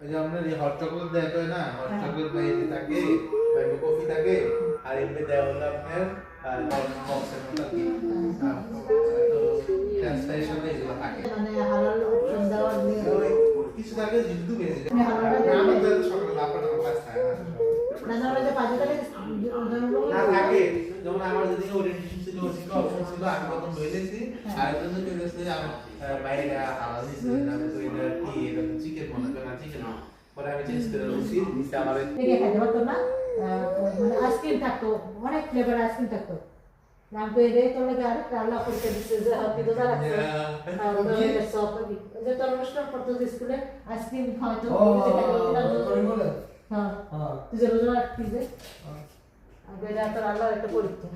ওই যে আপনার এই হট চকলেট দেয় তো না, হট চকলেট বাইরে থাকে, বাইরে কফি থাকে, আর এমনি দেওয়া হলো আপনার বক্সের মতো কি তো ট্রান্সফারের সাথে এগুলো থাকে মানে হালাল অপশন দেওয়ার নিয়ে কিছু থাকে যুদ্ধ বেজে যায়। হালাল আমি তো সকালে লাফাটা কাজ খায় না না না যে পাঁচ টাকা না থাকে। যেমন আমার যদি ওরিয়েন্টেশন ছিল ওদিকে অপশন ছিল আমি প্রথম লইলেছি আর জন্য চলেছে আমি বাইরে হালাল দিছি আমি তো এটা কি এটা চিকেন মনে করে না চিকেন পরে আমি চেঞ্জ করে লইছি দিতে আমার থেকে খাইতে পারতো না মানে আইসক্রিম থাকতো অনেক ফ্লেভার আইসক্রিম থাকতো নাম তো এদের তো লাগে আরেকটা আল্লাহ করতে দিচ্ছে যে হাতি তো রাখছে সব যে তোর অনুষ্ঠান করতো স্কুলে আইসক্রিম খাওয়াতো হ্যাঁ তুই যে রোজা রাখতিস যে আর বেটা তোর আল্লাহ একটা পরীক্ষা